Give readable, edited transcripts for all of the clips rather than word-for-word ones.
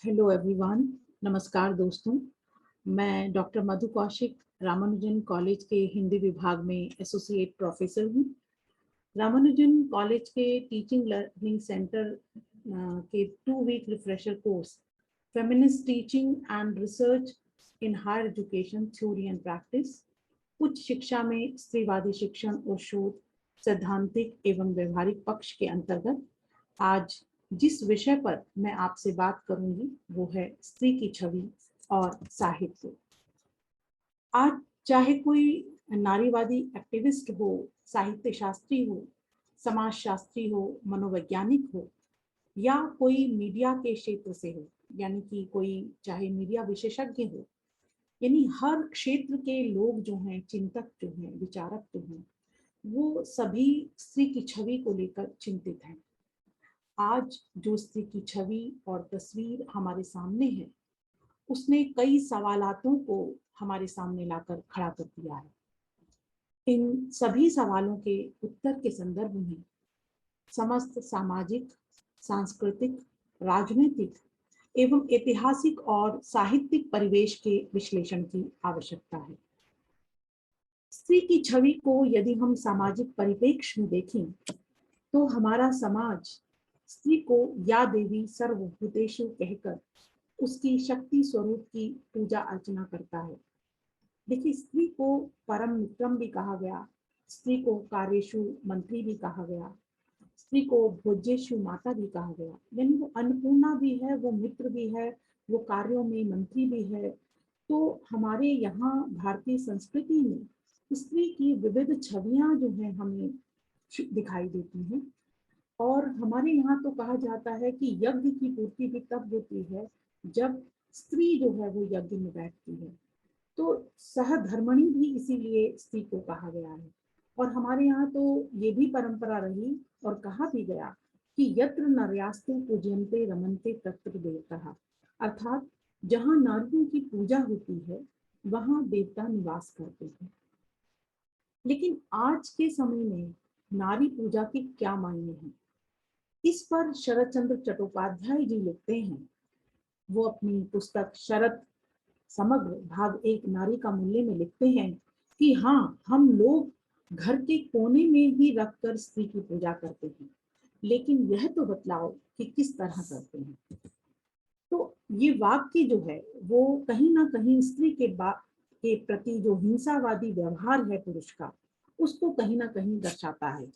Hello everyone, नमस्कार दोस्तों। मैं डॉक्टर मधु कौशिक, रामानुजन कॉलेज के हिंदी विभाग में एसोसिएट प्रोफेसर हूँ। रामानुजन कॉलेज के टीचिंग लर्निंग सेंटर के 2 week refresher course feminist teaching and research in higher education theory and practice, उच्च शिक्षा में स्त्रीवादी शिक्षण और शोध, सैद्धांतिक एवं व्यवहारिक पक्ष के अंतर्गत आज जिस विषय पर मैं आपसे बात करूंगी वो है स्त्री की छवि और साहित्य। आज चाहे कोई नारीवादी एक्टिविस्ट हो, साहित्य शास्त्री हो, समाज शास्त्री हो, मनोवैज्ञानिक हो या कोई मीडिया के क्षेत्र से हो, यानी कि कोई चाहे मीडिया विशेषज्ञ हो, यानी हर क्षेत्र के लोग जो हैं, चिंतक जो हैं, विचारक जो हैं, वो सभी स्त्री की छवि को लेकर चिंतित हैं। आज जो स्त्री की छवि और तस्वीर हमारे सामने है, उसने कई सवालातों को हमारे सामने लाकर खड़ा कर दिया है। इन सभी सवालों के उत्तर के संदर्भ में समस्त सामाजिक, सांस्कृतिक, राजनीतिक एवं ऐतिहासिक और साहित्यिक परिवेश के विश्लेषण की आवश्यकता है। स्त्री की छवि को यदि हम सामाजिक परिप्रेक्ष्य में देखें तो हमारा समाज स्त्री को या देवी सर्वभूतेषु कहकर उसकी शक्ति स्वरूप की पूजा अर्चना करता है। देखिए, स्त्री को परम मित्रम भी कहा गया, स्त्री को कार्येषु मंत्री भी कहा गया, स्त्री को भोज्येषु माता भी कहा गया, यानी वो अन्नपूर्णा भी है, वो मित्र भी है, वो कार्यों में मंत्री भी है। तो हमारे यहाँ भारतीय संस्कृति में स्त्री की विविध छवियां जो है हमें दिखाई देती हैं। और हमारे यहाँ तो कहा जाता है कि यज्ञ की पूर्ति भी तब होती है जब स्त्री जो है वो यज्ञ में बैठती है। तो सहधर्मणी भी इसीलिए स्त्री को कहा गया है। और हमारे यहाँ तो ये भी परंपरा रही और कहा भी गया कि यत्र नार्यास्तु पूज्यन्ते रमन्ते तत्र देवताः, अर्थात जहाँ नारियों की पूजा होती है वहाँ देवता निवास करते हैं। लेकिन आज के समय में नारी पूजा के क्या मायने हैं, इस पर शरद चंद्र चट्टोपाध्याय जी लिखते हैं। वो अपनी पुस्तक शरद समग्र भाग 1 नारी का मूल्य में लिखते हैं कि हाँ, हम लोग घर के कोने में ही रखकर स्त्री की पूजा करते हैं, लेकिन यह तो बतलाओ कि किस तरह करते हैं। तो ये वाक्य जो है वो कहीं ना कहीं स्त्री के प्रति जो हिंसावादी व्यवहार है पुरुष का, उसको कहीं ना कहीं दर्शाता है।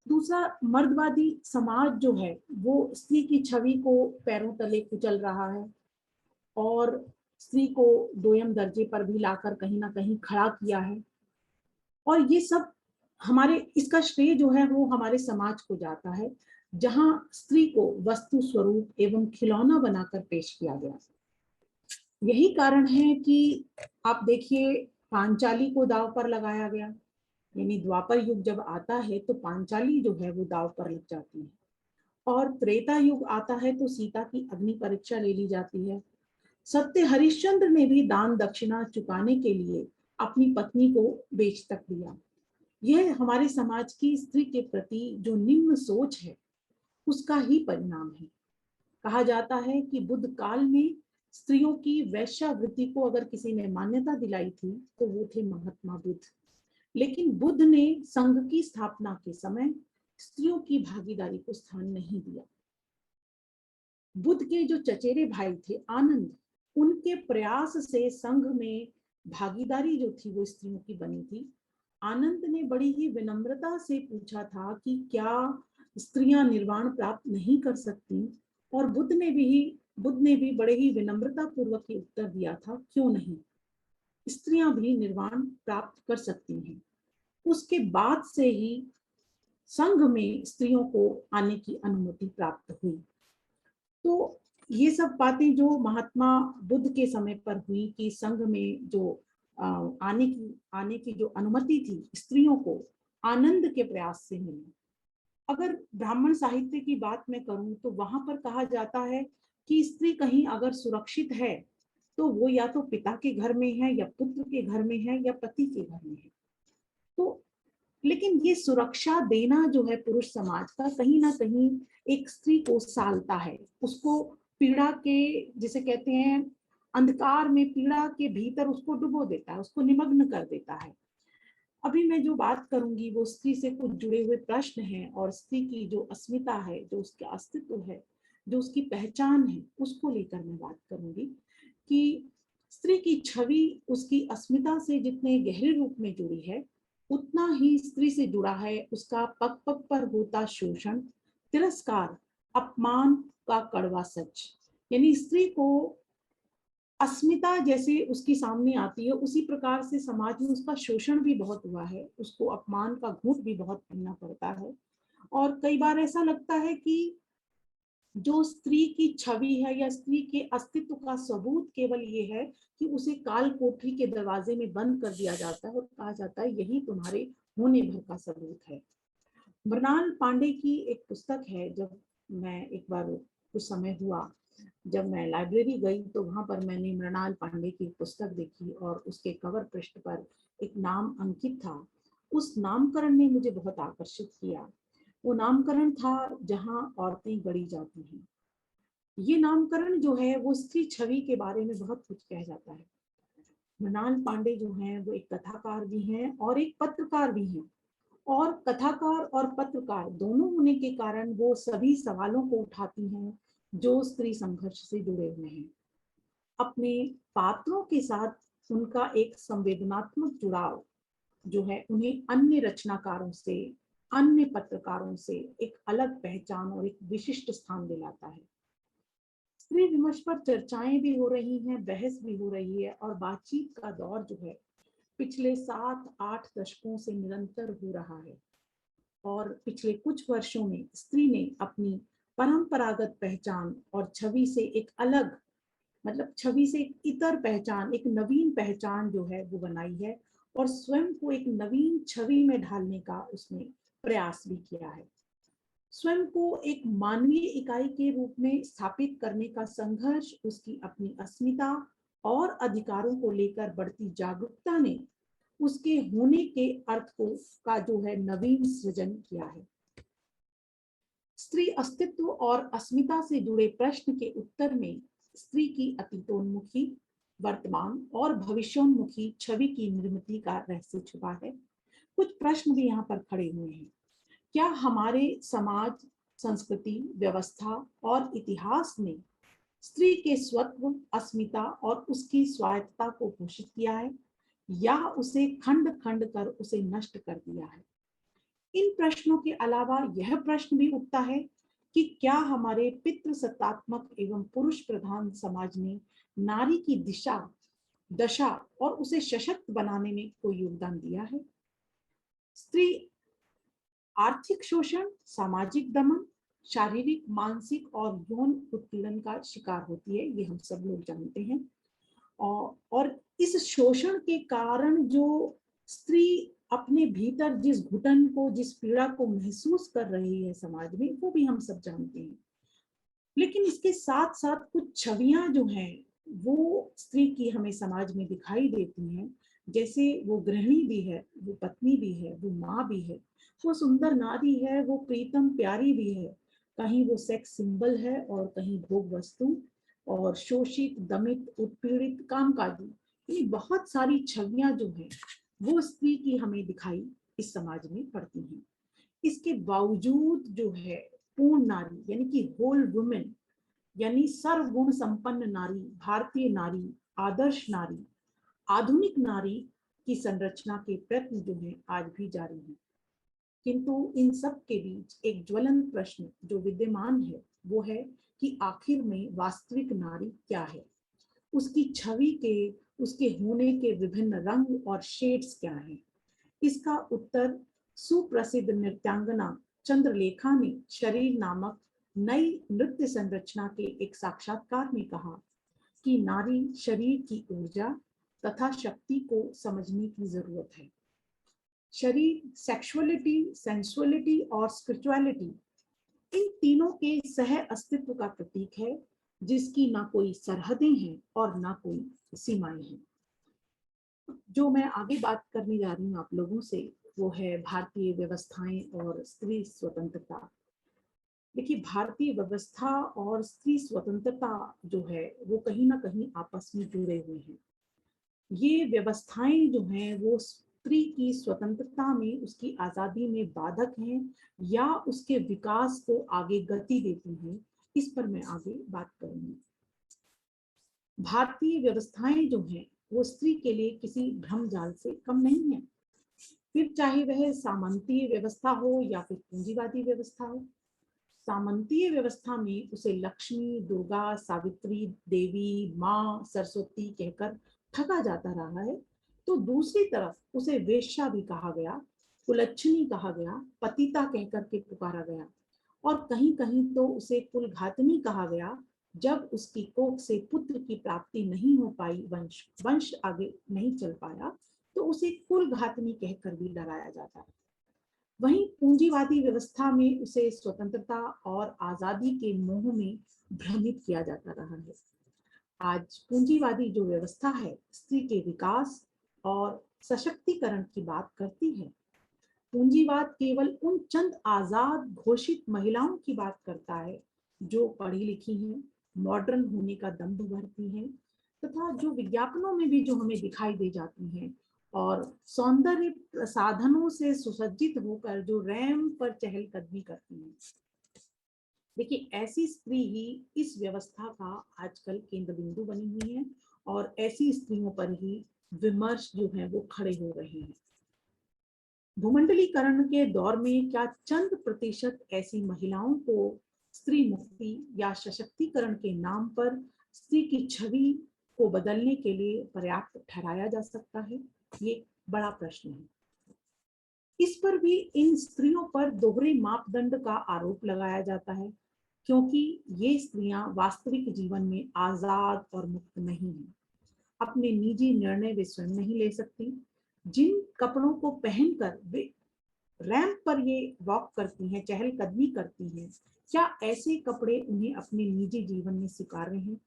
दूसरा, मर्दवादी समाज जो है वो स्त्री की छवि को पैरों तले कुचल रहा है और स्त्री को दोयम दर्जे पर भी लाकर कहीं ना कहीं खड़ा किया है। और ये सब हमारे, इसका श्रेय जो है वो हमारे समाज को जाता है, जहां स्त्री को वस्तु स्वरूप एवं खिलौना बनाकर पेश किया गया। यही कारण है कि आप देखिए, पांचाली को दांव पर लगाया गया, यानी द्वापर युग जब आता है तो पांचाली जो है वो दांव पर लग जाती है। और त्रेता युग आता है तो सीता की अग्नि परीक्षा ले ली जाती है। सत्य हरिश्चंद्र ने भी दान दक्षिणा चुकाने के लिए अपनी पत्नी को बेच तक दिया। यह हमारे समाज की स्त्री के प्रति जो निम्न सोच है उसका ही परिणाम है। कहा जाता है कि बुद्ध काल में स्त्रियों की वैश्यावृत्ति को अगर किसी ने मान्यता दिलाई थी तो वो थे महात्मा बुद्ध। लेकिन बुद्ध ने संघ की स्थापना के समय स्त्रियों की भागीदारी को स्थान नहीं दिया। बुद्ध के जो चचेरे भाई थे आनंद, उनके प्रयास से संघ में भागीदारी जो थी वो स्त्रियों की बनी थी। आनंद ने बड़ी ही विनम्रता से पूछा था कि क्या स्त्रियां निर्वाण प्राप्त नहीं कर सकती, और बुद्ध ने भी बड़े ही विनम्रता पूर्वक ये उत्तर दिया था, क्यों नहीं, स्त्रियां भी निर्वाण प्राप्त कर सकती हैं। उसके बाद से ही संघ में स्त्रियों को आने की अनुमति प्राप्त हुई। तो ये सब बातें जो महात्मा बुद्ध के समय पर हुई कि संघ में जो आने की जो अनुमति थी स्त्रियों को, आनंद के प्रयास से मिली। अगर ब्राह्मण साहित्य की बात मैं करूं तो वहां पर कहा जाता है कि स्त्री कहीं अगर सुरक्षित है तो वो या तो पिता के घर में है, या पुत्र के घर में है, या पति के घर में है। तो लेकिन ये सुरक्षा देना जो है पुरुष समाज का, कहीं ना कहीं एक स्त्री को सालता है, उसको पीड़ा के, जिसे कहते हैं अंधकार में, पीड़ा के भीतर उसको डुबो देता है, उसको निमग्न कर देता है। अभी मैं जो बात करूंगी वो स्त्री से कुछ जुड़े हुए प्रश्न हैं, और स्त्री की जो अस्मिता है, जो उसका अस्तित्व है, जो उसकी पहचान है, उसको लेकर मैं बात करूंगी कि स्त्री की छवि उसकी अस्मिता से जितने गहरे रूप में जुड़ी है, उतना ही स्त्री से जुड़ा है उसका पग पग पर होता शोषण, तिरस्कार, अपमान का कड़वा सच। यानी स्त्री को अस्मिता जैसे उसकी सामने आती है, उसी प्रकार से समाज में उसका शोषण भी बहुत हुआ है, उसको अपमान का घूंट भी बहुत पीना पड़ता है। और कई बार ऐसा लगता है कि जो स्त्री की छवि है या स्त्री के अस्तित्व का सबूत केवल ये है कि उसे काल कोठरी के दरवाजे में बंद कर दिया जाता है और कहा जाता है यही तुम्हारे होने भर का सबूत है। मृणाल पांडे की एक पुस्तक है, जब मैं एक बार कुछ समय हुआ जब मैं लाइब्रेरी गई तो वहां पर मैंने मृणाल पांडे की पुस्तक देखी, और उसके कवर पृष्ठ पर एक नाम अंकित था। उस नामकरण ने मुझे बहुत आकर्षित किया। वो नामकरण था जहां औरतें गढ़ी जाती हैं। ये नामकरण जो है वो स्त्री छवि के बारे में बहुत कुछ कह जाता है। मृणाल पांडे जो हैं वो एक कथाकार भी हैं और एक पत्रकार भी हैं, और कथाकार और पत्रकार दोनों होने के कारण वो सभी सवालों को उठाती हैं जो स्त्री संघर्ष से जुड़े हुए हैं। अपने पात्रों के साथ उनका एक संवेदनात्मक जुड़ाव जो है उन्हें अन्य रचनाकारों से, अन्य पत्रकारों से एक अलग पहचान और एक विशिष्ट स्थान दिलाता है। स्त्री विमर्श पर चर्चाएं भी हो रही हैं, बहस भी हो रही है, और बातचीत का दौर जो है पिछले 7-8 दशकों से निरंतर हो रहा है। और पिछले कुछ वर्षों में स्त्री ने अपनी परंपरागत पहचान और छवि से एक अलग, मतलब छवि से एक इतर पहचान, एक नवीन पहचान जो है वो बनाई है, और स्वयं को एक नवीन छवि में ढालने का उसने प्रयास भी किया है। स्वयं को एक मानवीय इकाई के रूप में स्थापित करने का संघर्ष, उसकी अपनी अस्मिता और अधिकारों को लेकर बढ़ती जागरूकता ने उसके होने के अर्थ को का जो है नवीन सृजन किया है। स्त्री अस्तित्व और अस्मिता से जुड़े प्रश्न के उत्तर में स्त्री की अतीतोन्मुखी, वर्तमान और भविष्योन्मुखी छवि की निर्मिति का रहस्य छुपा है। कुछ प्रश्न भी यहाँ पर खड़े हुए हैं। क्या हमारे समाज, संस्कृति, व्यवस्था और इतिहास ने स्त्री के स्वत्व, अस्मिता और उसकी स्वायत्तता को घोषित किया है, या उसे खंड खंड कर उसे नष्ट कर दिया है? इन प्रश्नों के अलावा यह प्रश्न भी उठता है कि क्या हमारे पितृसत्तात्मक एवं पुरुष प्रधान समाज ने नारी की दिशा, दशा और उसे सशक्त बनाने में कोई योगदान दिया है? स्त्री आर्थिक शोषण, सामाजिक दमन, शारीरिक, मानसिक और यौन उत्पीड़न का शिकार होती है, ये हम सब लोग जानते हैं। और इस शोषण के कारण जो स्त्री अपने भीतर जिस घुटन को, जिस पीड़ा को महसूस कर रही है समाज में, वो भी हम सब जानते हैं। लेकिन इसके साथ साथ कुछ छवियां जो हैं वो स्त्री की हमें समाज में दिखाई देती हैं। जैसे वो गृहिणी भी है, वो पत्नी भी है, वो माँ भी है, वो सुंदर नारी है, वो प्रीतम प्यारी भी है। कहीं वो सेक्स सिंबल है और कहीं भोग वस्तु, और शोषित, दमित, उत्पीड़ित, कामकाजी। ये बहुत सारी छवियां जो हैं वो स्त्री की हमें दिखाई इस समाज में पड़ती हैं। इसके बावजूद जो है पूर्ण नारी, यानी कि होल वुमेन, यानी सर्वगुण संपन्न नारी, भारतीय नारी, आदर्श नारी, आधुनिक नारी की संरचना के प्रयत्न जो है आज भी जारी है। किंतु इन सब के बीच एक ज्वलंत प्रश्न जो विद्यमान है वो है कि आखिर में वास्तविक नारी क्या है? उसकी छवि के, उसके होने के विभिन्न रंग और शेड्स क्या हैं? इसका उत्तर सुप्रसिद्ध नृत्यांगना चंद्रलेखा ने शरीर नामक नई नृत्य संरचना के एक साक्षात्कार में कहा कि नारी शरीर की ऊर्जा तथा शक्ति को समझने की जरूरत है। शरीर, सेक्सुअलिटी, सेंसुअलिटी और स्पिरिचुअलिटी, इन तीनों के सह अस्तित्व का प्रतीक है, जिसकी ना कोई सरहदें हैं और ना कोई सीमाएं हैं। जो मैं आगे बात करने जा रही हूँ आप लोगों से, वो है भारतीय व्यवस्थाएं और स्त्री स्वतंत्रता। देखिए, भारतीय व्यवस्था और स्त्री स्वतंत्रता जो है वो कहीं ना कहीं आपस में जुड़े हुए हैं। ये व्यवस्थाएं जो हैं वो स्त्री की स्वतंत्रता में, उसकी आजादी में बाधक हैं या उसके विकास को आगे गति देती हैं, इस पर मैं आगे बात करूंगी। भारतीय व्यवस्थाएं जो हैं वो स्त्री के लिए किसी भ्रम जाल से कम नहीं है, फिर चाहे वह सामंतीय व्यवस्था हो या फिर पूंजीवादी व्यवस्था हो। सामंतीय व्यवस्था में उसे लक्ष्मी, दुर्गा, सावित्री देवी, माँ, सरस्वती कहकर ठगा जाता रहा है, तो दूसरी तरफ उसे वेश्या भी कहा गया, कुलच्छनी कहा गया, पतिता कहकर के पुकारा गया, और कहीं कहीं तो उसे कुलघातनी कहा गया जब उसकी कोख से पुत्र की प्राप्ति नहीं हो पाई, वंश वंश आगे नहीं चल पाया, तो उसे कुलघातनी कहकर भी डराया जाता है। वहीं पूंजीवादी व्यवस्था में उसे स्वतंत्रता और आजादी के मोह में भ्रमित किया जाता रहा है। आज पूंजीवादी जो व्यवस्था है स्त्री के विकास और सशक्तिकरण की बात करती है। पूंजीवाद केवल उन चंद आजाद घोषित महिलाओं की बात करता है जो पढ़ी लिखी हैं, मॉडर्न होने का दम्भ भरती हैं, तथा जो विज्ञापनों में भी जो हमें दिखाई दे जाती हैं, और सौंदर्य साधनों से सुसज्जित होकर जो रैंप पर चहलकदमी करती हैं। देखिए, ऐसी स्त्री ही इस व्यवस्था का आजकल केंद्र बिंदु बनी हुई है, और ऐसी स्त्रियों पर ही विमर्श जो है वो खड़े हो रहे हैं। भूमंडलीकरण के दौर में क्या चंद प्रतिशत ऐसी महिलाओं को स्त्री मुक्ति या सशक्तिकरण के नाम पर स्त्री की छवि को बदलने के लिए पर्याप्त ठहराया जा सकता है? ये बड़ा प्रश्न है। इस पर भी इन स्त्रियों पर दोहरे मापदंड का आरोप लगाया जाता है, क्योंकि ये स्त्रियां वास्तविक जीवन में आजाद और मुक्त नहीं हैं। अपने निजी निर्णय वे स्वयं नहीं ले सकती। जिन कपड़ों को पहनकर वे रैंप पर ये वॉक करती हैं, चहलकदमी करती हैं, क्या ऐसे कपड़े उन्हें अपने निजी जीवन में स्वीकार्य हैं?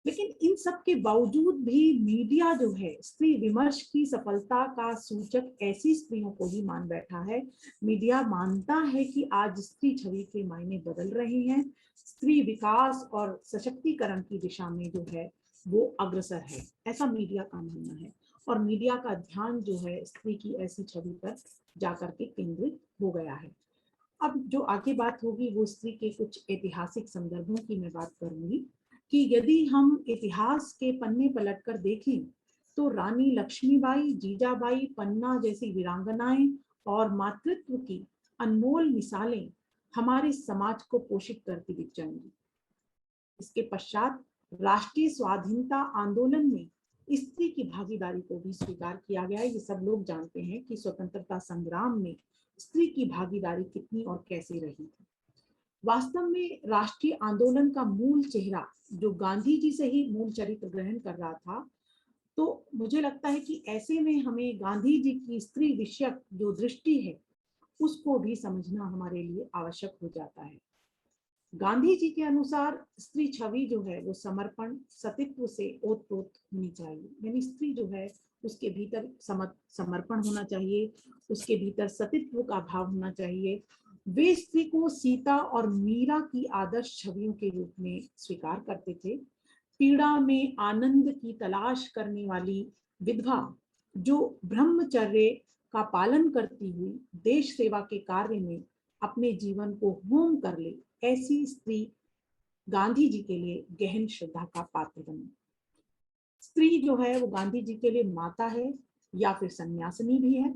लेकिन इन सब के बावजूद भी मीडिया जो है स्त्री विमर्श की सफलता का सूचक ऐसी स्त्रियों को ही मान बैठा है। मीडिया मानता है कि आज स्त्री छवि के मायने बदल रहे हैं, स्त्री विकास और सशक्तिकरण की दिशा में जो है वो अग्रसर है, ऐसा मीडिया का मानना है। और मीडिया का ध्यान जो है स्त्री की ऐसी छवि पर जाकर के केंद्रित हो गया है। अब जो आगे बात होगी वो स्त्री के कुछ ऐतिहासिक संदर्भों की मैं बात करूंगी, कि यदि हम इतिहास के पन्ने पलटकर देखें तो रानी लक्ष्मीबाई, जीजाबाई, पन्ना जैसी वीरांगनाएं और मातृत्व की अनमोल मिसालें हमारे समाज को पोषित करती दिख जाएंगी। इसके पश्चात राष्ट्रीय स्वाधीनता आंदोलन में स्त्री की भागीदारी को भी स्वीकार किया गया है। ये सब लोग जानते हैं कि स्वतंत्रता संग्राम में स्त्री की भागीदारी कितनी और कैसे रही थी। वास्तव में राष्ट्रीय आंदोलन का मूल चेहरा जो गांधी जी से ही मूल चरित्र ग्रहण कर रहा था, तो मुझे लगता है कि ऐसे में हमें गांधी जी की स्त्री विषयक जो दृष्टि है उसको भी समझना हमारे लिए आवश्यक हो जाता है। गांधी जी के अनुसार स्त्री छवि जो है वो समर्पण, सतीत्व से ओतप्रोत होनी चाहिए। यानी स्त्री जो है उसके भीतर समर्पण होना चाहिए, उसके भीतर सतीत्व का भाव होना चाहिए। वे स्त्री को सीता और मीरा की आदर्श छवियों के रूप में स्वीकार करते थे। पीड़ा में आनंद की तलाश करने वाली विधवा जो ब्रह्मचर्य का पालन करती हुई देश सेवा के कार्य में अपने जीवन को होम कर ले, ऐसी स्त्री गांधी जी के लिए गहन श्रद्धा का पात्र बनी। स्त्री जो है वो गांधी जी के लिए माता है या फिर सन्यासिनी भी है।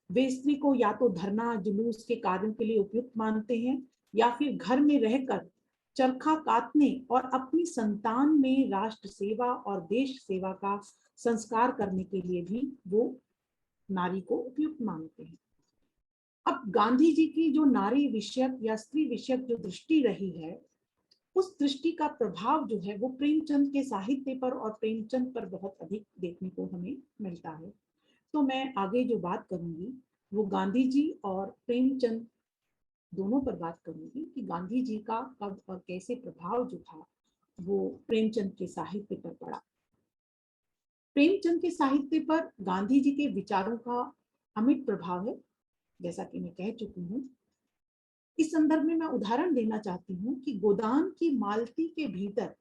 वे स्त्री को या तो धरना जुलूस के कार्यों के लिए उपयुक्त मानते हैं, या फिर घर में रहकर चरखा काटने और अपनी संतान में राष्ट्र सेवा और देश सेवा का संस्कार करने के लिए भी वो नारी को उपयुक्त मानते हैं। अब गांधी जी की जो नारी विषयक या स्त्री विषयक जो दृष्टि रही है, उस दृष्टि का प्रभाव जो है वो प्रेमचंद के साहित्य पर और प्रेमचंद पर बहुत अधिक देखने को हमें मिलता है। तो मैं आगे जो बात करूंगी वो गांधी जी और प्रेमचंद दोनों पर बात करूंगी, कि गांधी जी का कब और कैसे प्रभाव जो था वो प्रेमचंद के साहित्य पर पड़ा। प्रेमचंद के साहित्य पर गांधी जी के विचारों का अमिट प्रभाव है, जैसा कि मैं कह चुकी हूँ। इस संदर्भ में मैं उदाहरण देना चाहती हूँ कि गोदान की मालती के भीतर,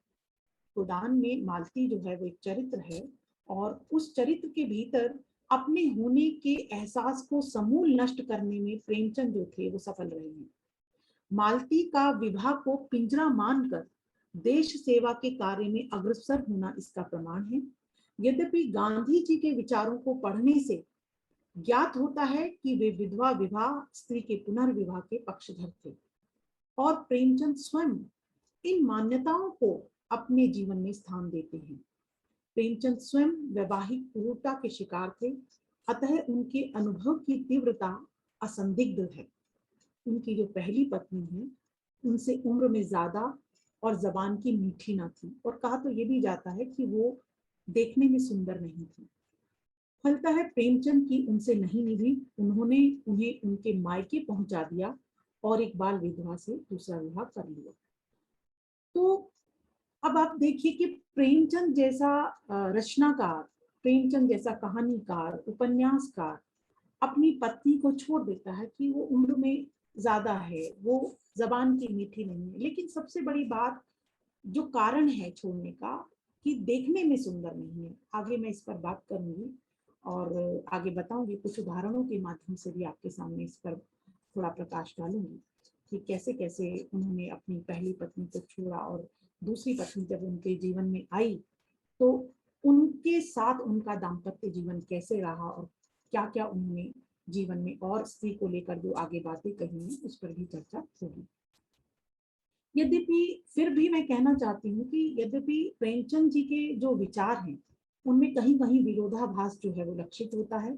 गोदान में मालती जो है वो एक चरित्र है, और उस चरित्र के भीतर अपने होने के एहसास को समूल नष्ट करने में प्रेमचंद जो थे वो सफल रहे हैं। मालती का विवाह को पिंजरा मानकर देश सेवा के कार्य में अग्रसर होना इसका प्रमाण है। यद्यपि गांधी जी के विचारों को पढ़ने से ज्ञात होता है कि वे विधवा विवाह, स्त्री के पुनर्विवाह के पक्षधर थे, और प्रेमचंद स्वयं इन मान्यताओं को अपने जीवन में स्थान देते हैं। प्रेमचंद स्वयं वैवाहिक क्रूरता के शिकार थे, अतः उनके अनुभव की तीव्रता असंदिग्ध है। उनकी जो पहली पत्नी है उनसे उम्र में ज्यादा और जबान की मीठी ना थी, और कहा तो ये भी जाता है कि वो देखने में सुंदर नहीं थी। फलता है प्रेमचंद की उनसे नहीं निभी, उन्होंने उन्हें उनके मायके पहुंचा दिया और एक बाल विधवा से दूसरा विवाह कर लिया। तो अब आप देखिए कि प्रेमचंद जैसा रचनाकार, प्रेमचंद जैसा कहानीकार, उपन्यासकार अपनी पत्नी को छोड़ देता है कि वो उम्र में ज्यादा है, वो जबान की मीठी नहीं है, लेकिन सबसे बड़ी बात जो कारण है छोड़ने का कि देखने में सुंदर नहीं है। आगे मैं इस पर बात करूंगी और आगे बताऊंगी, कुछ उदाहरणों के माध्यम से भी आपके सामने इस पर थोड़ा प्रकाश डालूंगी कि कैसे कैसे उन्होंने अपनी पहली पत्नी को छोड़ा और दूसरी पत्नी जब उनके जीवन में आई तो उनके साथ उनका दाम्पत्य जीवन कैसे रहा, और क्या क्या उन्होंने जीवन में और स्त्री को लेकर जो आगे बातें कही हैं उस पर भी चर्चा होगी। यद्यपि फिर भी मैं कहना चाहती हूँ कि यद्यपि प्रेमचंद जी के जो विचार हैं उनमें कहीं कहीं विरोधाभास जो है वो लक्षित होता है।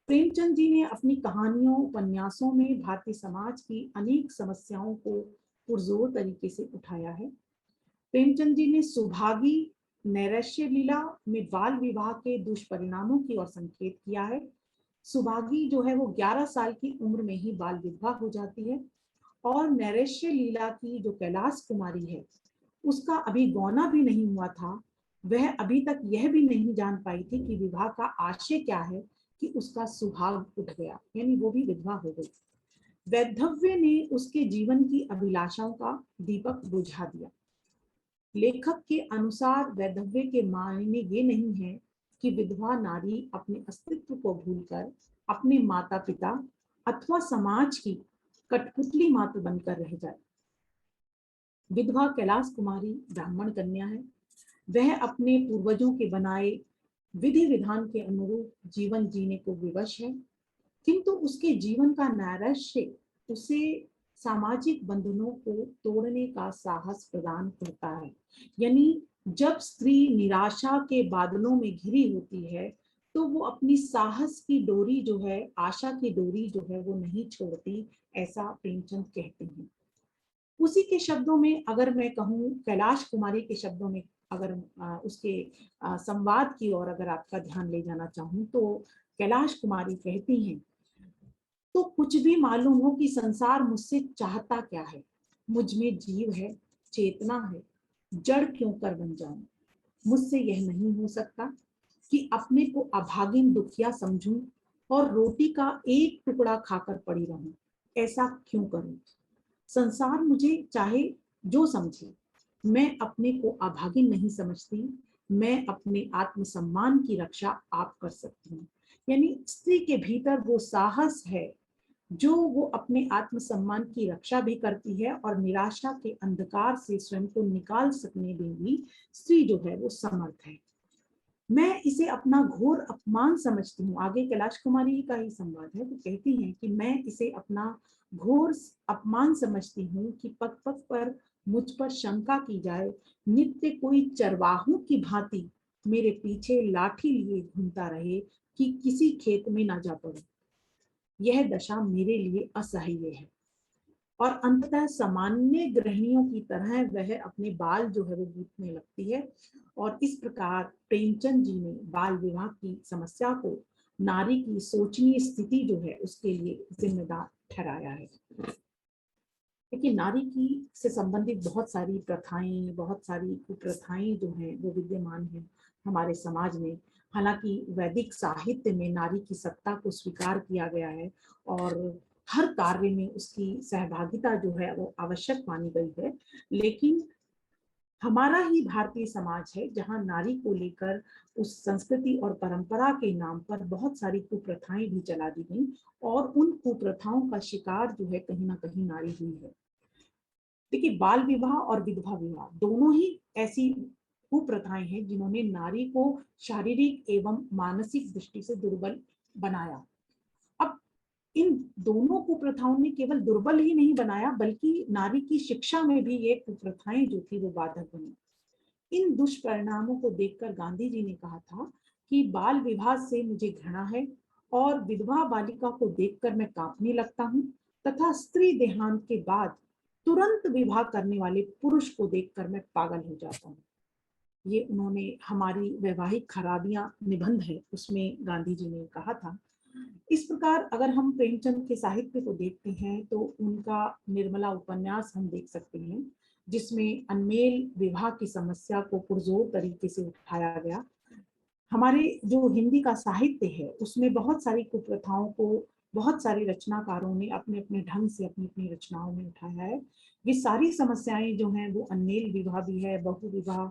प्रेमचंद जी ने अपनी कहानियों, उपन्यासों में भारतीय समाज की अनेक समस्याओं को पुरजोर तरीके से उठाया है। प्रेमचंद जी ने सुभागी नैराश्य लीला में बाल विवाह के दुष्परिणामों की ओर संकेत किया है। सुभागी जो है वो 11 साल की उम्र में ही बाल विधवा हो जाती है, और नैराश्य लीला की जो कैलाश कुमारी है उसका अभी गौना भी नहीं हुआ था, वह अभी तक यह भी नहीं जान पाई थी कि विवाह का आशय क्या है कि उसका सुहाग उठ गया, यानी वो भी विधवा हो गई। वैधव्य ने उसके जीवन की अभिलाषाओं का दीपक बुझा दिया। लेखक के अनुसार वैधव्य के मायने ये नहीं है कि विधवा नारी अपने अस्तित्व को भूलकर अपने माता पिता अथवा समाज की कठपुतली मात्र बनकर रह जाए। विधवा कैलाश कुमारी ब्राह्मण कन्या है, वह अपने पूर्वजों के बनाए विधि विधान के अनुरूप जीवन जीने को विवश है, किंतु उसके जीवन का नैराश्य उसे सामाजिक बंधनों को तोड़ने का साहस प्रदान करता है। यानी जब स्त्री निराशा के बादलों में घिरी होती है तो वो अपनी साहस की डोरी जो है, आशा की डोरी जो है वो नहीं छोड़ती, ऐसा प्रेमचंद कहते हैं। उसी के शब्दों में अगर मैं कहूँ, कैलाश कुमारी के शब्दों में अगर उसके संवाद की ओर अगर आपका ध्यान ले जाना चाहूँ तो कैलाश कुमारी कहती हैं, तो कुछ भी मालूम हो कि संसार मुझसे चाहता क्या है, मुझ में जीव है, चेतना है, जड़ क्यों कर बन जाऊं। मुझसे यह नहीं हो सकता कि अपने को अभागिन दुखिया समझूं और रोटी का एक टुकड़ा खाकर पड़ी रहूं। ऐसा क्यों करूं? संसार मुझे चाहे जो समझे, मैं अपने को अभागिन नहीं समझती। मैं अपने आत्मसम्मान की रक्षा आप कर सकती हूँ। यानी स्त्री के भीतर वो साहस है जो वो अपने आत्मसम्मान की रक्षा भी करती है, और निराशा के अंधकार से स्वयं को निकाल सकने में भी स्त्री जो है वो समर्थ है। मैं इसे अपना घोर अपमान समझती हूँ। आगे कैलाश कुमारी का ही संवाद है, वो कहती हैं कि मैं इसे अपना घोर अपमान समझती हूँ कि पग पग पर मुझ पर शंका की जाए, नित्य कोई चरवाहों की भांति मेरे पीछे लाठी लिए घूमता रहे कि किसी खेत में ना जा पड़े। यह दशा मेरे लिए असह्य है। और अंततः सामान्य गृहिणियों की तरह वह अपने बाल जो है वो गूंथने लगती है, और इस प्रकार प्रेमचंद जी ने बाल विवाह की समस्या को नारी की शोचनीय स्थिति जो है उसके लिए जिम्मेदार ठहराया है। लेकिन नारी की से संबंधित बहुत सारी प्रथाएं, बहुत सारी कुप्रथाएं जो हैं वो विद्यमान हैं हमारे समाज में। हालांकि वैदिक साहित्य में नारी की सत्ता को स्वीकार किया गया है, और हर कार्य में उसकी सहभागिता जो है वो आवश्यक मानी गई है। लेकिन हमारा ही भारतीय समाज है जहां नारी को लेकर उस संस्कृति और परंपरा के नाम पर बहुत सारी कुप्रथाएं भी चला दी गई, और उन कुप्रथाओं का शिकार जो है कहीं ना कहीं नारी हुई है। देखिए, बाल विवाह और विधवा विवाह दोनों ही ऐसी कुप्रथाएं हैं जिन्होंने नारी को शारीरिक एवं मानसिक दृष्टि से दुर्बल बनाया। अब इन दोनों कुप्रथाओं ने केवल दुर्बल ही नहीं बनाया, बल्कि नारी की शिक्षा में भी ये कुप्रथाएं जो थी वो बाधक बनी। इन दुष्परिणामों को देखकर गांधी जी ने कहा था कि बाल विवाह से मुझे घृणा है, और विधवा बालिका को देखकर मैं कांपने लगता हूँ, तथा स्त्री देहांत के बाद तुरंत विवाह करने वाले पुरुष को देखकर मैं पागल हो जाता हूँ। ये उन्होंने हमारी वैवाहिक खराबियां निबंध है उसमें गांधी जी ने कहा था। इस प्रकार अगर हम प्रेमचंद के साहित्य को देखते हैं तो उनका निर्मला उपन्यास हम देख सकते हैं, जिसमें अनमेल विवाह की समस्या को पुरजोर तरीके से उठाया गया। हमारे जो हिंदी का साहित्य है उसमें बहुत सारी कुप्रथाओं को बहुत सारे रचनाकारों ने अपने अपने ढंग से अपनी अपनी रचनाओं में उठाया है। ये सारी समस्याएं जो हैं वो अनमेल विवाह भी है, बहु विवाह,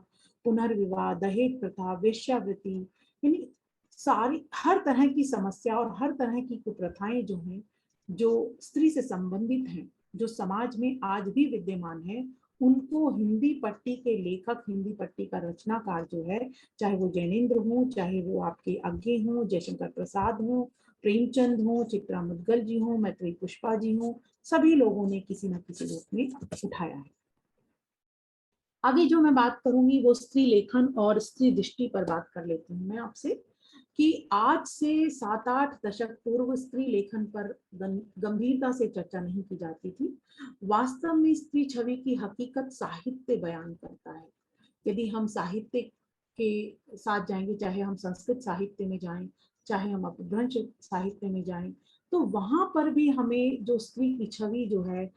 पुनर्विवाह, दहेज प्रथा, वेश्यावृत्ति, यानी सारी हर तरह की समस्या और हर तरह की कुप्रथाएं जो हैं, जो स्त्री से संबंधित हैं, जो समाज में आज भी विद्यमान है, उनको हिंदी पट्टी के लेखक, हिंदी पट्टी का रचनाकार जो है, चाहे वो जैनेन्द्र हो, चाहे वो आपके अज्ञे हो, जयशंकर प्रसाद हो, प्रेमचंद हो, चित्रा मुदगल जी हो, मैत्रेयी पुष्पा जी हो, सभी लोगों ने किसी न किसी रूप में उठाया है। आगे जो मैं बात करूंगी वो स्त्री लेखन और स्त्री दृष्टि पर बात कर लेती हूँ मैं आपसे, कि आज से 7-8 दशक पूर्व स्त्री लेखन पर गंभीरता से चर्चा नहीं की जाती थी। वास्तव में स्त्री छवि की हकीकत साहित्य बयान करता है। यदि हम साहित्य के साथ जाएंगे, चाहे हम संस्कृत साहित्य में जाएं, चाहे हम अपभ्रंश साहित्य में जाएं, तो वहां पर भी हमें जो स्त्री की छवि जो है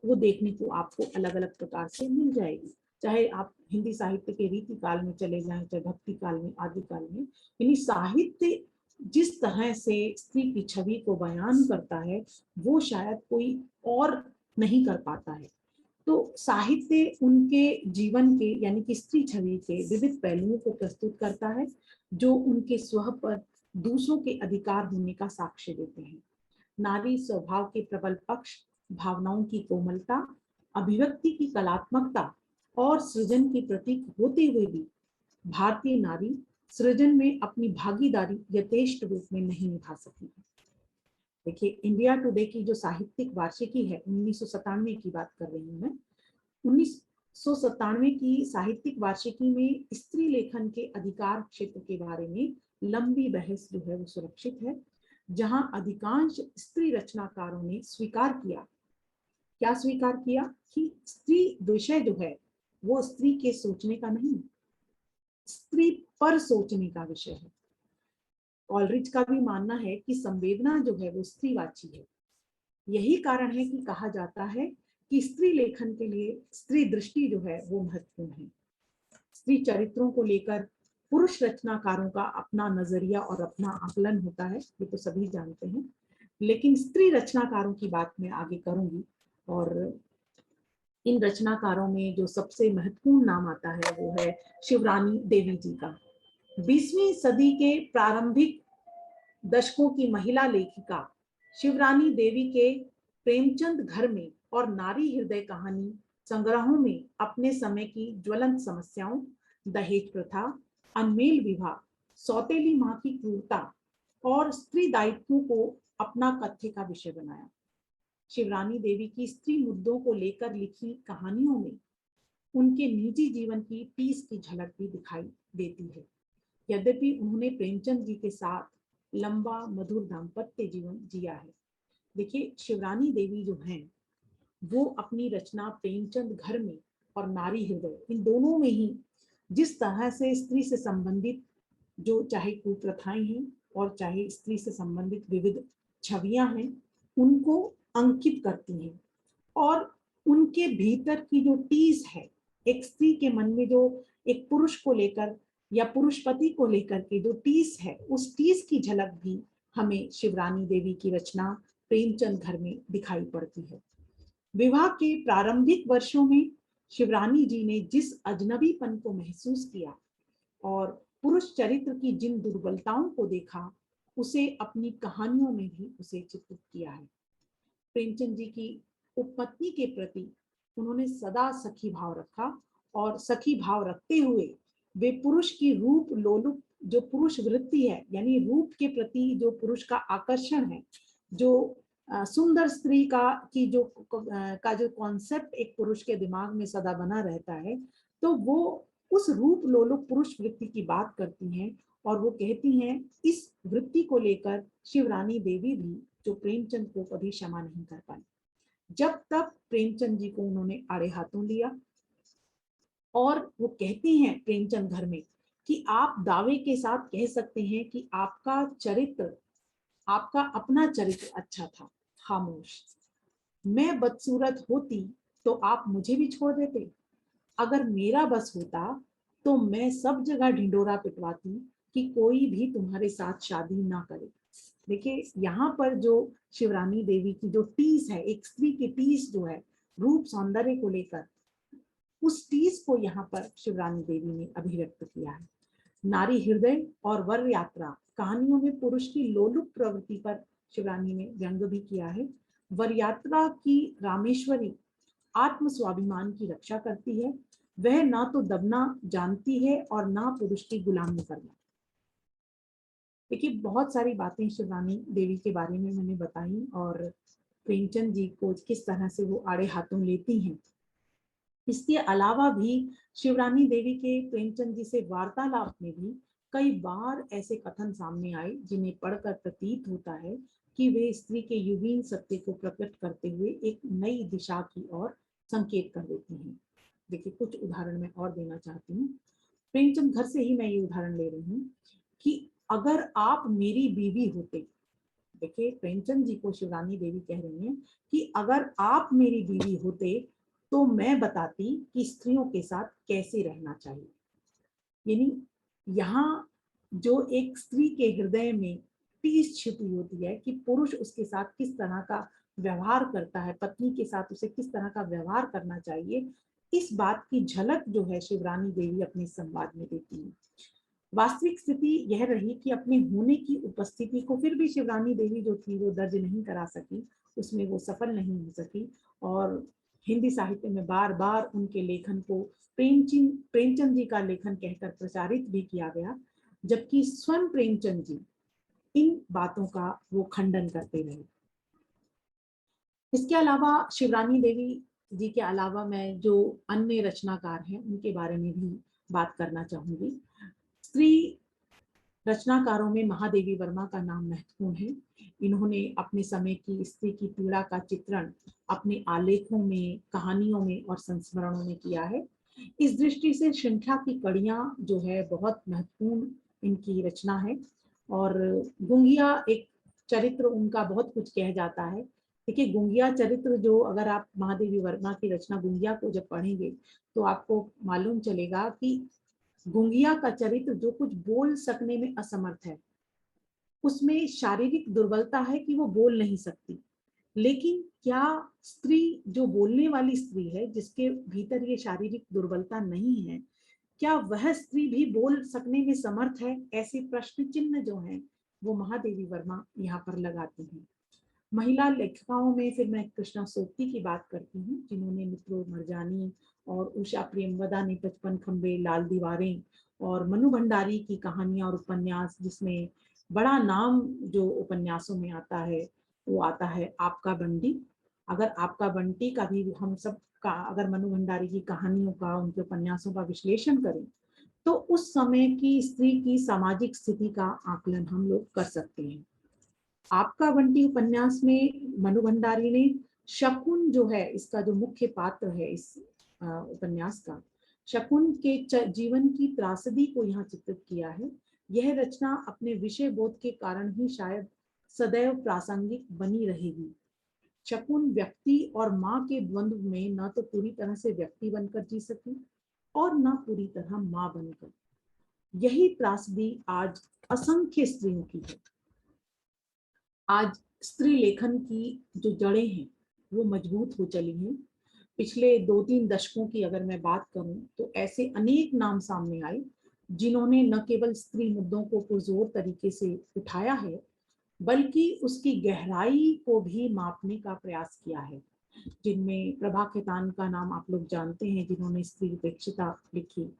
वो देखने को आपको अलग अलग प्रकार से मिल जाएगी। चाहे आप हिंदी साहित्य के रीति काल में चले जाएं, चाहे भक्ति काल में, आदि काल में, यानी साहित्य जिस तरह से स्त्री की छवि को बयान करता है वो शायद कोई और नहीं कर पाता है। तो साहित्य उनके जीवन के, यानी कि स्त्री छवि के विविध पहलुओं को प्रस्तुत करता है, जो उनके स्व पर दूसरों के अधिकार होने का साक्ष्य देते हैं। नारी स्वभाव के प्रबल पक्ष, भावनाओं की कोमलता, अभिव्यक्ति की कलात्मकता और सृजन की प्रतीक होते हुए भी भारतीय नारी सृजन में अपनी भागीदारी यथेष्ट रूप में नहीं निभा सकी। देखिए, इंडिया टुडे की जो साहित्यिक वार्षिकी है, 1997 की बात कर रही हूँ मैं, 1997 की साहित्यिक वार्षिकी में स्त्री लेखन के अधिकार क्षेत्र के बारे में लंबी बहस जो है वो सुरक्षित है, जहां अधिकांश स्त्री रचनाकारों ने स्वीकार किया, क्या स्वीकार किया, कि स्त्री विषय जो है वो स्त्री के सोचने का नहीं, स्त्री पर सोचने का विषय है। कॉलरिज का भी मानना है कि संवेदना जो है वो स्त्रीवाची है। यही कारण है कि कहा जाता है कि स्त्री लेखन के लिए स्त्री दृष्टि जो है वो महत्वपूर्ण है। स्त्री चरित्रों को लेकर पुरुष रचनाकारों का अपना नजरिया और अपना आकलन होता है, ये तो सभी जानते हैं, लेकिन स्त्री रचनाकारों की बात मैं आगे करूंगी। और इन रचनाकारों में जो सबसे महत्वपूर्ण नाम आता है वो है शिवरानी देवी जी का। 20वीं सदी के प्रारंभिक दशकों की महिला लेखिका शिवरानी देवी के प्रेमचंद घर में और नारी हृदय कहानी संग्रहों में अपने समय की ज्वलंत समस्याओं, दहेज प्रथा, अनमेल विवाह, सौतेली मां की क्रूरता और स्त्री दायित्वों को अपना कथ्य का विषय बनाया। शिवरानी देवी की स्त्री मुद्दों को लेकर लिखी कहानियों में उनके निजी जीवन की टीस की झलक भी दिखाई देती है। यद्यपि उन्होंने प्रेमचंद जी के साथ लंबा मधुर दाम्पत्य जीवन जिया है। देखिए, शिवरानी देवी जो हैं वो अपनी रचना प्रेमचंद घर में और नारी हृदय, इन दोनों में ही जिस तरह से स्त्री से संबंधित जो चाहे कुप्रथाएं हैं और चाहे स्त्री से संबंधित विविध छवियां हैं, उनको अंकित करती हैं। और उनके भीतर की जो टीस है, एक स्त्री के मन में जो एक पुरुष को लेकर या पुरुष पति को लेकर के जो टीस है, उस टीस की झलक भी हमें शिवरानी देवी की रचना प्रेमचंद घर में दिखाई पड़ती है। विवाह के प्रारंभिक वर्षों में शिवरानी जी ने जिस अजनबीपन को महसूस किया और पुरुष चरित्र की जिन दुर्बलताओं को देखा, उसे अपनी कहानियों में भी उसे चित्रित किया है। प्रेमचंद जी की उपपत्नी के प्रति उन्होंने सदा सखी भाव रखा और सखी भाव रखते हुए वे पुरुष की रूप लोलुप जो पुरुष वृत्ति है, यानी रूप के प्रति जो पुरुष का आकर्षण है, जो सुंदर स्त्री का जो कॉन्सेप्ट एक पुरुष के दिमाग में सदा बना रहता है, तो वो उस रूप लोलुप पुरुष वृत्ति की बात करती हैं और वो कहती हैं इस वृत्ति को लेकर शिवरानी देवी भी जो प्रेमचंद को कभी क्षमा नहीं कर पाई। जब तक प्रेमचंद जी को उन्होंने आड़े हाथों लिया और वो कहती हैं प्रेमचंद घर में कि आप दावे के साथ कह सकते हैं कि आपका चरित्र, आपका अपना चरित्र अच्छा था। खामोश, मैं बदसूरत होती तो आप मुझे भी छोड़ देते। अगर मेरा बस होता तो मैं सब जगह ढिंडोरा पिटवाती कि कोई भी तुम्हारे साथ शादी ना करे। देखिए यहाँ पर जो शिवरानी देवी की जो टीस है, एक स्त्री की टीस जो है रूप सौंदर्य को लेकर, उस टीस को यहाँ पर शिवरानी देवी ने अभिव्यक्त किया है। नारी हृदय और वर यात्रा कहानियों में पुरुष की लोलुप प्रवृत्ति पर शिवरानी ने व्यंग भी किया है। वर यात्रा की रामेश्वरी आत्म स्वाभिमान की रक्षा करती है। वह ना तो दबना जानती है और ना पुरुष की गुलामी करना। देखिए बहुत सारी बातें शिवरानी देवी के बारे में मैंने बताई और प्रेमचंद जी को किस तरह से वो आड़े हाथों लेती हैं। इसके अलावा भी शिवरानी देवी के प्रेमचंद जी से वार्तालाप में भी कई बार ऐसे कथन सामने आए जिन्हें पढ़कर प्रतीत होता है कि वे स्त्री के युगीन सत्य को प्रकट करते हुए एक नई दिशा की ओर संकेत कर देती हैं। देखिए कुछ उदाहरण मैं और देना चाहती हूँ। प्रेमचंद घर से ही मैं ये उदाहरण ले रही हूँ कि अगर आप मेरी बीवी होते, देखिए प्रेमचंद जी को शिवरानी देवी कह रही हैं कि अगर आप मेरी बीवी होते तो मैं बताती कि स्त्रियों के साथ कैसे रहना चाहिए। यानी यहाँ जो एक स्त्री के हृदय में टीस छिपी होती है कि पुरुष उसके साथ किस तरह का व्यवहार करता है, पत्नी के साथ उसे किस तरह का व्यवहार करना चाहिए, इस बात की झलक जो है शिवरानी देवी अपने संवाद में देती है। वास्तविक स्थिति यह रही कि अपने होने की उपस्थिति को फिर भी शिवरानी देवी जो थी वो दर्ज नहीं करा सकी, उसमें वो सफल नहीं हो सकी और हिंदी साहित्य में बार बार उनके लेखन को प्रेमचंद जी का लेखन कहकर प्रचारित भी किया गया, जबकि स्वयं प्रेमचंद जी इन बातों का वो खंडन करते रहे। इसके अलावा शिवरानी देवी जी के अलावा मैं जो अन्य रचनाकार हैं उनके बारे में भी बात करना चाहूंगी। स्त्री रचनाकारों में महादेवी वर्मा का नाम महत्वपूर्ण है। इन्होंने अपने समय की स्त्री की पीड़ा का चित्रण अपने आलेखों में, कहानियों में और संस्मरणों में किया है। इस दृष्टि से श्रृंखला की कड़ियां जो है बहुत महत्वपूर्ण इनकी रचना है और गुंगिया एक चरित्र उनका बहुत कुछ कह जाता है। देखिए गुंगिया चरित्र जो, अगर आप महादेवी वर्मा की रचना गुंगिया को जब पढ़ेंगे तो आपको मालूम चलेगा कि गुंगिया का चरित्र जो कुछ बोल सकने में असमर्थ है, उसमें शारीरिक दुर्बलता है कि वो बोल नहीं सकती, लेकिन क्या स्त्री जो बोलने वाली स्त्री है जिसके भीतर ये शारीरिक दुर्बलता नहीं है, क्या वह स्त्री भी बोल सकने में समर्थ है? ऐसे प्रश्न चिन्ह जो हैं वो महादेवी वर्मा यहाँ पर लगाती हैं। महिला लेखिकाओं में फिर मैं कृष्णा सोपती की बात करती हूँ, जिन्होंने मित्रो मरजानी और उषा प्रेमवदा ने 55 खंबे, लाल दीवारें और मनु भंडारी की कहानियां और उपन्यास, जिसमें बड़ा नाम जो उपन्यासों में आता है वो आता है आपका बंटी। अगर आपका बंटी का भी हम सब का अगर मनु भंडारी की कहानियों का, उनके उपन्यासों का विश्लेषण करें तो उस समय की स्त्री की सामाजिक स्थिति का आकलन हम लोग कर सकते हैं। आपका बंटी उपन्यास में मनु भंडारी ने शकुन जो है, इसका जो मुख्य पात्र है इस उपन्यास का, शकुन के जीवन की त्रासदी को यहाँ चित्रित किया है। यह रचना अपने विषय बोध के कारण ही शायद सदैव प्रासंगिक बनी रहेगी। शकुन व्यक्ति और माँ के द्वंद्व में न तो पूरी तरह से व्यक्ति बनकर जी सकी और न पूरी तरह माँ बनकर। यही त्रासदी आज असंख्य स्त्रियों की है। आज स्त्री लेखन की जो जड़ें हैं वो मजबूत हो चली हैं। पिछले 2-3 दशकों की अगर मैं बात करूं तो ऐसे अनेक नाम सामने आए जिन्होंने न केवल स्त्री मुद्दों को पुरजोर तरीके से उठाया है, बल्कि उसकी गहराई को भी मापने का प्रयास किया है। जिनमें प्रभा खेतान का नाम आप लोग जानते हैं, जिन्होंने स्त्री उपेक्षिता लिखी।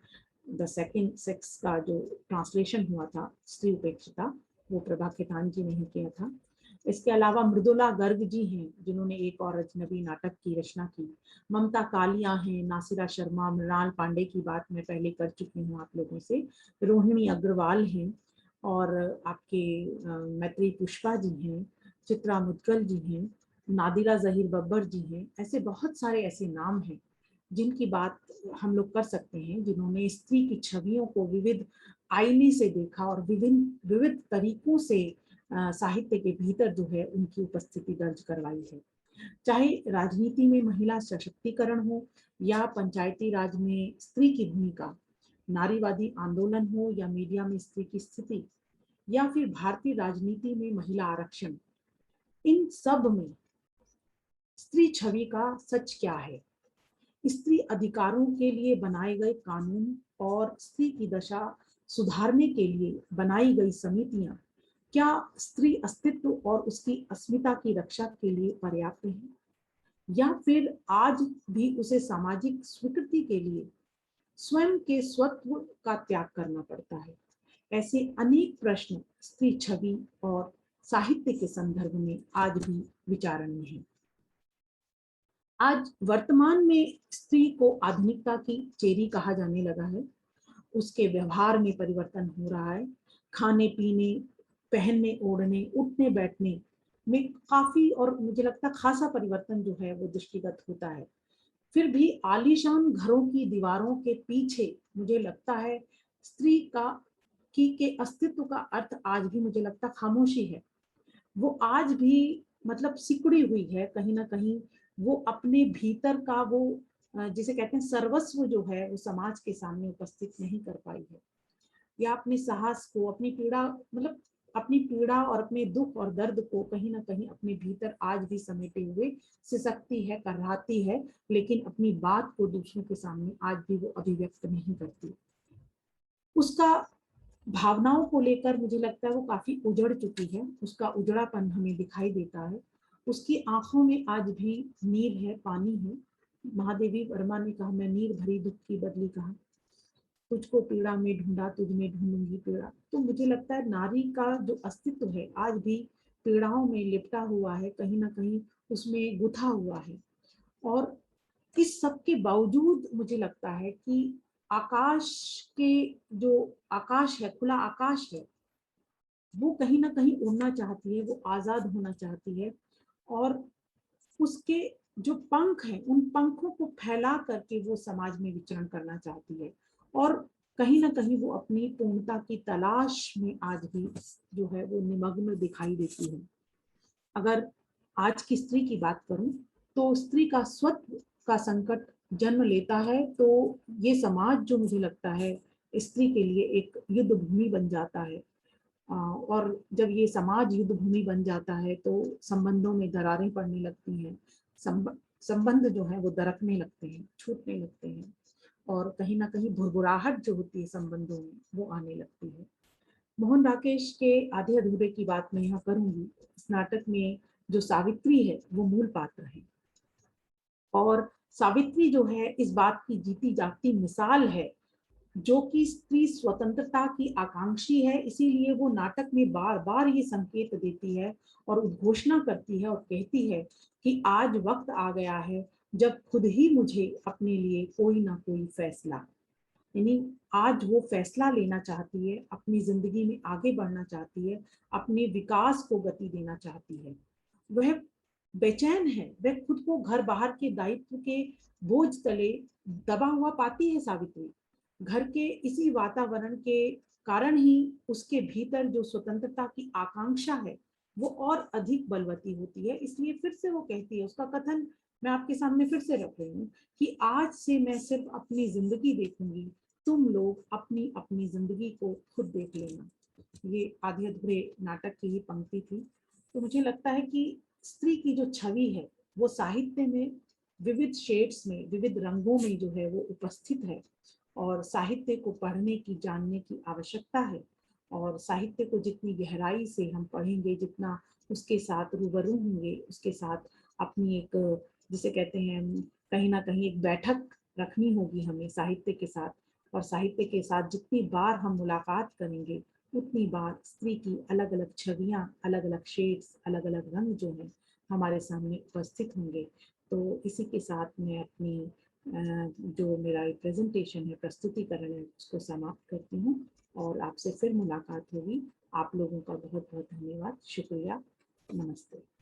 द सेकंड सेक्स का जो ट्रांसलेशन हुआ था स्त्री उपेक्षिता, वो प्रभा खेतान जी ने ही किया था। इसके अलावा मृदुला गर्ग जी हैं, जिन्होंने एक और अजनबी नाटक की रचना की। ममता कालिया हैं, नासिरा शर्मा, मृणाल पांडे की बात मैं पहले कर चुकी हूँ आप लोगों से। रोहिणी अग्रवाल हैं, और आपके मैत्री पुष्पा जी हैं, चित्रा मुदगल जी हैं, नादिरा जहीर बब्बर जी हैं। ऐसे बहुत सारे ऐसे नाम हैं जिनकी बात हम लोग कर सकते हैं, जिन्होंने स्त्री की छवियों को विविध आईने से देखा और विभिन्न विविध तरीकों से साहित्य के भीतर जो है उनकी उपस्थिति दर्ज करवाई है। चाहे राजनीति में महिला सशक्तिकरण हो या पंचायती राज में स्त्री की भूमिका, नारीवादी आंदोलन हो या मीडिया में स्त्री की स्थिति, या फिर भारतीय राजनीति में महिला आरक्षण, इन सब में स्त्री छवि का सच क्या है? स्त्री अधिकारों के लिए बनाए गए कानून और स्त्री की दशा सुधारने के लिए बनाई गई समितियां क्या स्त्री अस्तित्व और उसकी अस्मिता की रक्षा के लिए पर्याप्त हैं, या फिर आज भी उसे सामाजिक स्वीकृति के लिए स्वयं के स्वत्व का त्याग करना पड़ता है? ऐसे अनेक प्रश्न स्त्री छवि और साहित्य के संदर्भ में आज भी विचारणीय हैं। आज वर्तमान में स्त्री को आधुनिकता की चेरी कहा जाने लगा है। उसके व्यवहार में परिवर्तन हो रहा है। खाने पीने, पहनने ओढ़ने, उठने बैठने में काफी और मुझे लगता है खासा परिवर्तन जो है वो दृष्टिगत होता है। फिर भी आलीशान घरों की दीवारों के पीछे मुझे लगता है स्त्री का के अस्तित्व का अर्थ आज भी मुझे लगता खामोशी है। वो आज भी मतलब सिकुड़ी हुई है कहीं ना कहीं। वो अपने भीतर का वो जिसे कहते हैं सर्वस्व जो है वो समाज के सामने उपस्थित नहीं कर पाई है, या अपने साहस को, अपनी पीड़ा, मतलब अपनी पीड़ा और अपने दुख और दर्द को कहीं ना कहीं अपने भीतर आज भी समेटे हुए सिसकती है, कराहती है, लेकिन अपनी बात को दूसरों के सामने आज भी वो अभिव्यक्त नहीं करती। उसका भावनाओं को लेकर मुझे लगता है वो काफी उजड़ चुकी है। उसका उजड़ापन हमें दिखाई देता है। उसकी आंखों में आज भी नीर है, पानी है। महादेवी वर्मा ने कहा, मैं नीर भरी दुख की बदली कहा, तुझको पीड़ा में ढूंढा, तुझ में ढूंढूंगी पीड़ा। तो मुझे लगता है नारी का जो अस्तित्व है आज भी पीड़ाओं में लिपटा हुआ है, कहीं ना कहीं उसमें गुथा हुआ है। और इस सब के बावजूद मुझे लगता है कि आकाश के जो आकाश है, खुला आकाश है, वो कहीं ना कहीं उड़ना चाहती है, वो आजाद होना चाहती है। और उसके जो पंख हैं, उन पंखों को फैला करके वो समाज में विचरण करना चाहती है। और कहीं ना कहीं वो अपनी पूर्णता की तलाश में आज भी जो है वो निमग्न दिखाई देती है। अगर आज की स्त्री की बात करूं तो स्त्री का स्वत्व का संकट जन्म लेता है, तो ये समाज जो मुझे लगता है स्त्री के लिए एक युद्ध भूमि बन जाता है। और जब ये समाज युद्ध भूमि बन जाता है तो संबंधों में दरारें पड़ने लगती हैं। संबंध जो है वो दरकने लगते हैं, छूटने लगते हैं, और कहीं ना कहीं भुरभुराहट जो होती है संबंधों में वो आने लगती है। मोहन राकेश के आधे अधूरे की बात मैं यहाँ करूंगी। इस नाटक में जो सावित्री है वो मूल पात्र है, और सावित्री जो है इस बात की जीती जागती मिसाल है, जो कि स्त्री स्वतंत्रता की आकांक्षी है। इसीलिए वो नाटक में बार बार ये संकेत देती है और उद्घोषणा करती है और कहती है कि आज वक्त आ गया है जब खुद ही मुझे अपने लिए कोई ना कोई फैसला, यानी आज वो फैसला लेना चाहती है, अपनी जिंदगी में आगे बढ़ना चाहती है, अपने विकास को गति देना चाहती है। वह बेचैन है, वह खुद को घर बाहर के दायित्व के बोझ तले दबा हुआ पाती है सावित्री। घर के इसी वातावरण के कारण ही उसके भीतर जो स्वतंत्रता की आकांक्षा है वो और अधिक बलवती होती है। इसलिए फिर से वो कहती है, उसका कथन मैं आपके सामने फिर से रख रही हूँ कि आज से मैं सिर्फ अपनी जिंदगी देखूंगी, तुम लोग अपनी अपनी जिंदगी को खुद देख लेना। ये आधे अधूरे नाटक की ही पंक्ति थी। तो मुझे लगता है कि स्त्री की जो छवि है वो साहित्य में विविध शेड्स में, विविध रंगों में जो है वो उपस्थित है। और साहित्य को पढ़ने की, जानने की आवश्यकता है। और साहित्य को जितनी गहराई से हम पढ़ेंगे, जितना उसके साथ रूबरू होंगे, उसके साथ अपनी एक, जिसे कहते हैं, कहीं ना कहीं एक बैठक रखनी होगी हमें साहित्य के साथ। और साहित्य के साथ जितनी बार हम मुलाकात करेंगे, उतनी बार स्त्री की अलग अलग छवियां, अलग अलग शेड्स, अलग अलग रंग जो हैं हमारे सामने उपस्थित होंगे। तो इसी के साथ मैं अपनी जो मेरा प्रेजेंटेशन है, प्रस्तुतिकरण है, उसको समाप्त करती हूँ। और आपसे फिर मुलाकात होगी। आप लोगों का बहुत बहुत धन्यवाद, शुक्रिया, नमस्ते।